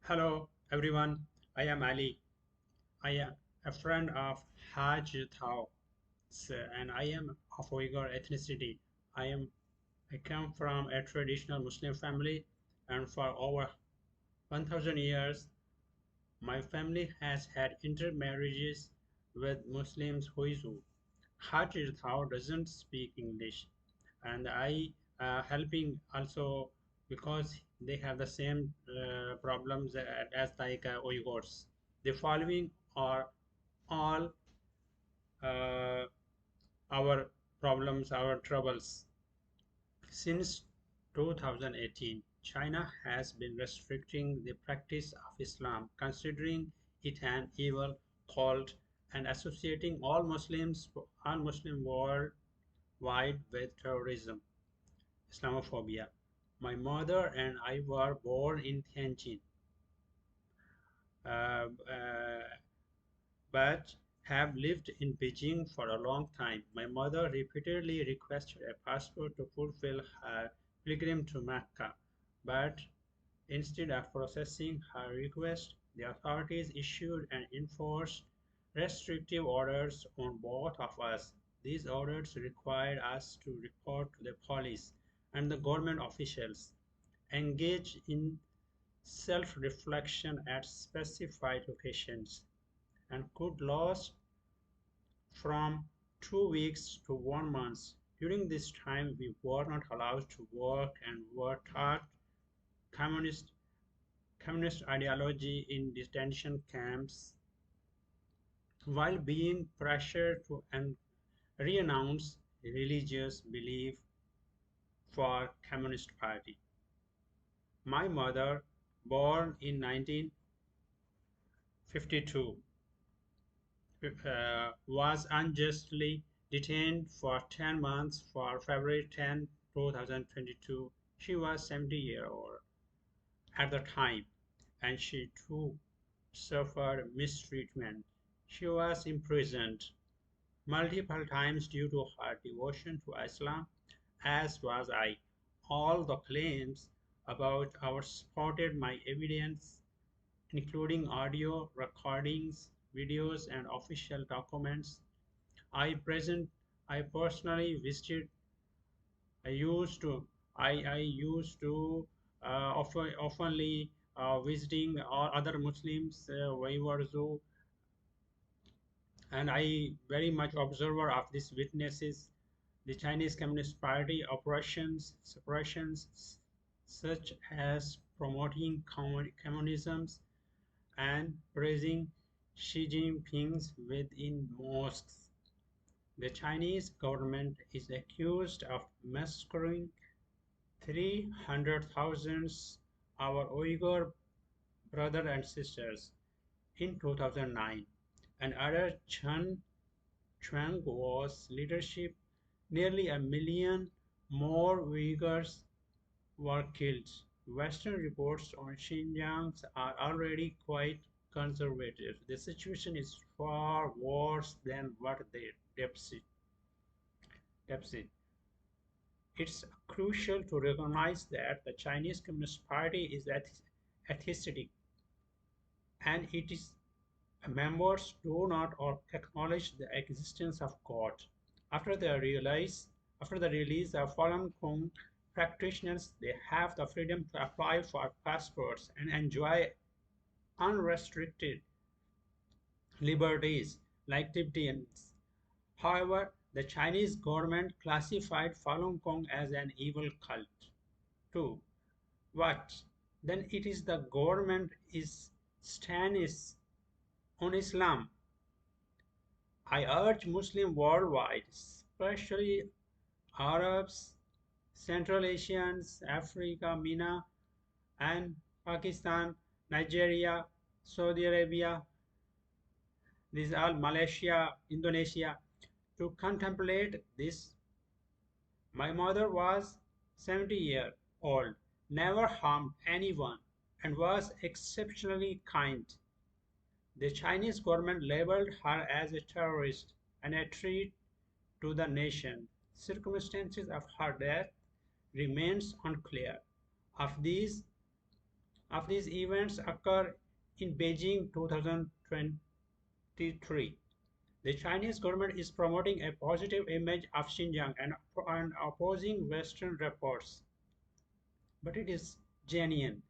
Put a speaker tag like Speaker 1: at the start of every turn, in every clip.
Speaker 1: Hello everyone, I am Ali. I am a friend of Haj Thao and I am of Uyghur ethnicity. I am I come from a traditional Muslim family and for over 1000 years my family has had intermarriages with Muslims Huizu. Haj Thao doesn't speak English and I helping also because they have the same problems as like Uyghurs. The following are all uh, our problems, our troubles. Since 2018, China has been restricting the practice of Islam, considering it an evil cult and associating all Muslim worldwide with terrorism, Islamophobia. My mother and I were born in Tianjin, uh, uh, but have lived in Beijing for a long time. My mother repeatedly requested a passport to fulfill her pilgrim to Mecca, but instead of processing her request, the authorities issued and enforced restrictive orders on both of us. These orders required us to report to the police and the government officials, engage in self-reflection at specified locations, and could last from 2 weeks to 1 month. During this time, we were not allowed to work and were taught communist, communist ideology in detention camps while being pressured to renounce religious belief for Communist Party. My mother, born in 1952, was unjustly detained for 10 months for February 10, 2022. She was 70-year old at the time, and she too suffered mistreatment. She was imprisoned multiple times due to her devotion to Islam, as was I. All the claims about our supported my evidence, including audio recordings, videos, and official documents. I present I personally visited I used to I used to oftenly visiting all other Muslims Waiwarzu, and I very much observer of these witnesses the Chinese Communist Party operations suppressions such as promoting communism and praising Xi Jinping's within mosques. The Chinese government is accused of massacring 300,000 our Uyghur brothers and sisters in 2009, and under Chen Quanguo's leadership, nearly a million more Uyghurs were killed. Western reports on Xinjiang are already quite conservative. The situation is far worse than what they depict. It's crucial to recognize that the Chinese Communist Party is atheistic and its members do not acknowledge the existence of God. After after the release of Falun Gong practitioners, they have the freedom to apply for passports and enjoy unrestricted liberties like Tibetans. However, the Chinese government classified Falun Gong as an evil cult. Too. What? Then it is the government is stand is on Islam. I urge Muslims worldwide, especially Arabs, Central Asians, Africa, MENA, and Pakistan, Nigeria, Saudi Arabia, these are Malaysia, Indonesia, to contemplate this. My mother was 70-year-old, never harmed anyone, and was exceptionally kind. The Chinese government labeled her as a terrorist and a threat to the nation. Circumstances of her death remains unclear. Of these of these events occur in Beijing 2023. The Chinese government is promoting a positive image of Xinjiang and opposing Western reports, but it is genuine.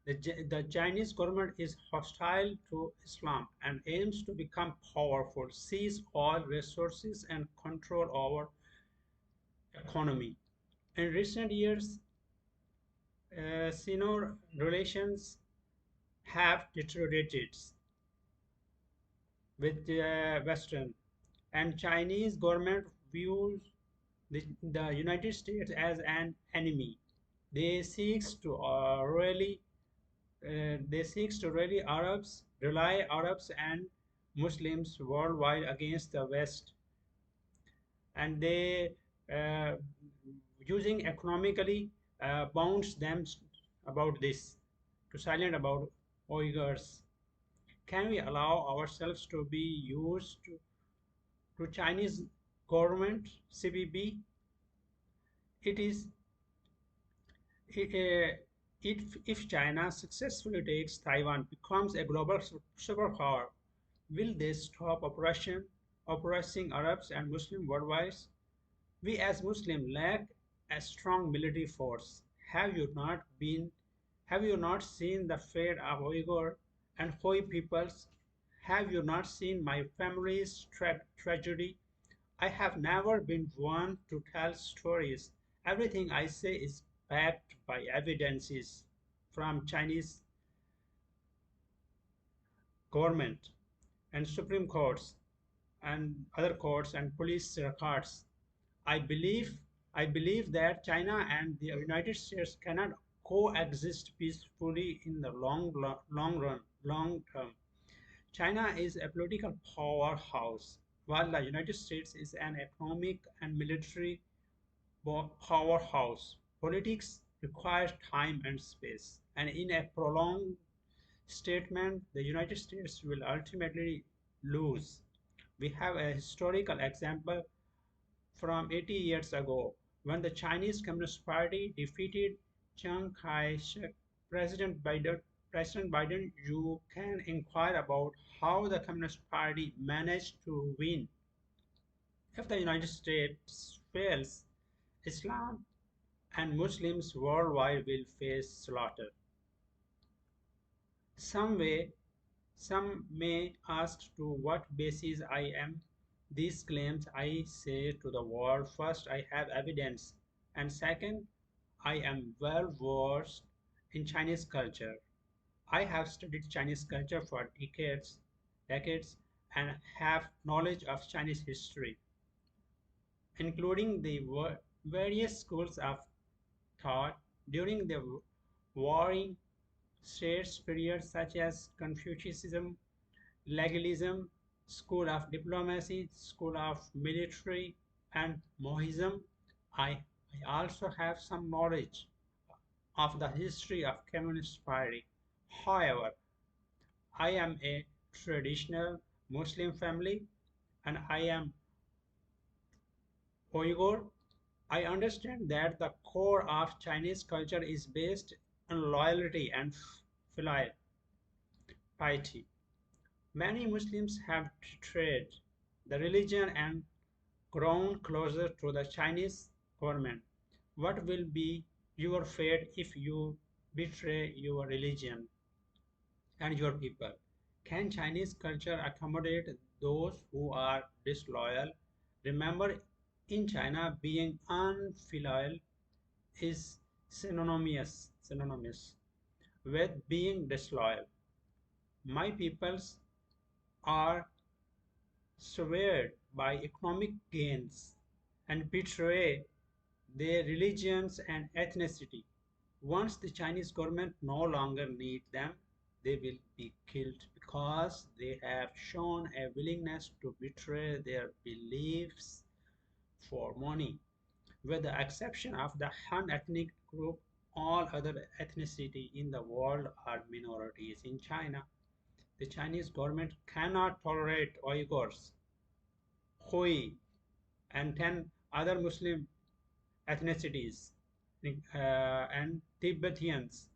Speaker 1: The Chinese government is hostile to Islam and aims to become powerful, seize all resources, and control our economy. In recent years, Sino relations have deteriorated with the Western, and Chinese government views the United States as an enemy. They seeks to rally Arabs and Muslims worldwide against the West, and they uh, using economically bounds them about this to silent about Uyghurs. Can we allow ourselves to be used to Chinese government CBB? It is it, if China successfully takes Taiwan, becomes a global superpower, will they stop oppressing Arabs and Muslims worldwide? We as Muslims lack a strong military force. Have you not been have you not seen the fate of Uyghur and Hui peoples? Have you not seen my family's tragedy? I have never been one to tell stories. Everything I say is backed by evidences from Chinese government and Supreme Courts and other courts and police records. I believe I believe that China and the United States cannot coexist peacefully in the long term. China is a political powerhouse, while the United States is an economic and military powerhouse. Politics requires time and space, and in a prolonged statement, the United States will ultimately lose. We have a historical example from 80 years ago when the Chinese Communist Party defeated Chiang Kai-shek. President Biden, you can inquire about how the Communist Party managed to win. If the United States fails, Islam and Muslims worldwide will face slaughter. Some way, some may ask to what basis I am these claims. I say to the world, first, I have evidence, and second, I am well versed in Chinese culture. I have studied Chinese culture for decades, and have knowledge of Chinese history, including the various schools of thought during the warring states period such as Confucianism, legalism, school of diplomacy, school of military, and Mohism. I also have some knowledge of the history of Communist Party. However, I am a traditional Muslim family and I am Uyghur. I understand that the core of Chinese culture is based on loyalty and filial piety. Many Muslims have betrayed the religion and grown closer to the Chinese government. What will be your fate if you betray your religion and your people? Can Chinese culture accommodate those who are disloyal? Remember, in China, being unfilial is synonymous with being disloyal. My peoples are swayed by economic gains and betray their religions and ethnicity. Once the Chinese government no longer need them, they will be killed because they have shown a willingness to betray their beliefs for money. With the exception of the Han ethnic group, all other ethnicity in the world are minorities. In China, the Chinese government cannot tolerate Uyghurs, Hui, and 10 other Muslim ethnicities and Tibetans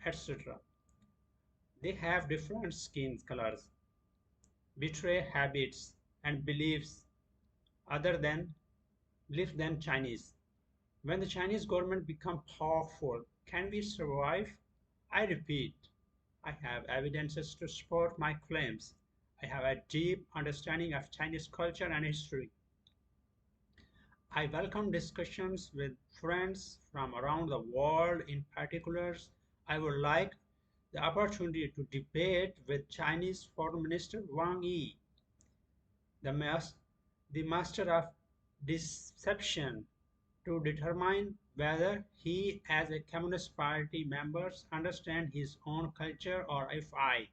Speaker 1: etc. They have different skin colors, betray habits and other than beliefs than Chinese. When the Chinese government become powerful, can we survive? I repeat, I have evidences to support my claims. I have a deep understanding of Chinese culture and history. I welcome discussions with friends from around the world. In particular, I would like the opportunity to debate with Chinese Foreign Minister Wang Yi, the, mas- the master of deception, to determine whether he, as a Communist Party member, understands his own culture or if I,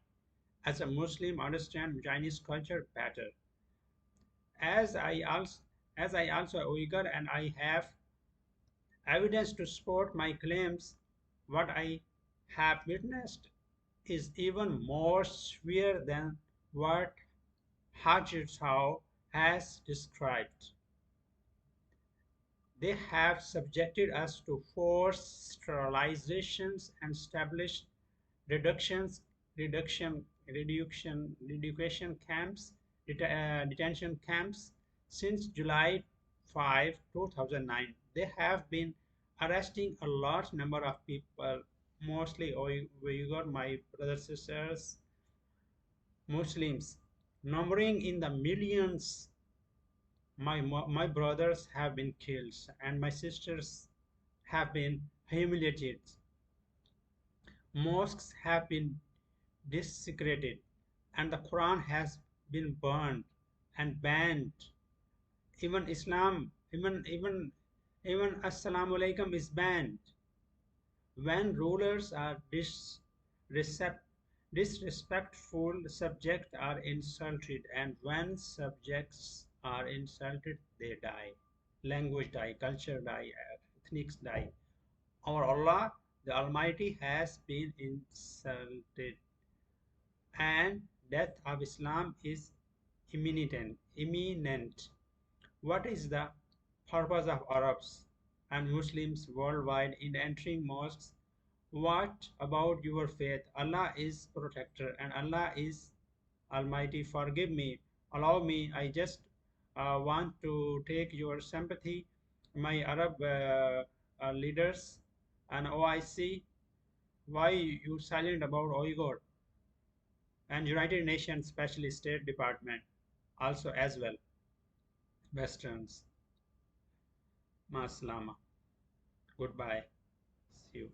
Speaker 1: as a Muslim, understand Chinese culture better. As I also as I also a Uyghur and I have evidence to support my claims, what I have witnessed is even more severe than what Haji Chao has described. They have subjected us to forced sterilizations and established reductions, reduction camps, detention camps since July 5, 2009. They have been arresting a large number of people, mostly Uyghur, my brothers and sisters, Muslims, numbering in the millions. My brothers have been killed and my sisters have been humiliated. Mosques have been desecrated and the Quran has been burned and banned. Even Islam, even Assalamu alaikum is banned. When rulers are disrespectful, subjects are insulted, and when subjects are insulted, they die. Language die, culture die, ethnics die. Our Allah, the Almighty, has been insulted, and death of Islam is imminent. Imminent. What is the purpose of Arabs and Muslims worldwide in entering mosques? What about your faith? Allah is protector and Allah is Almighty. Forgive me. Allow me. I just want to take your sympathy, my Arab leaders and OIC. Why you silent about Uyghur and United Nations, especially State Department, also as well. Westerns. Maslama. Goodbye. See you.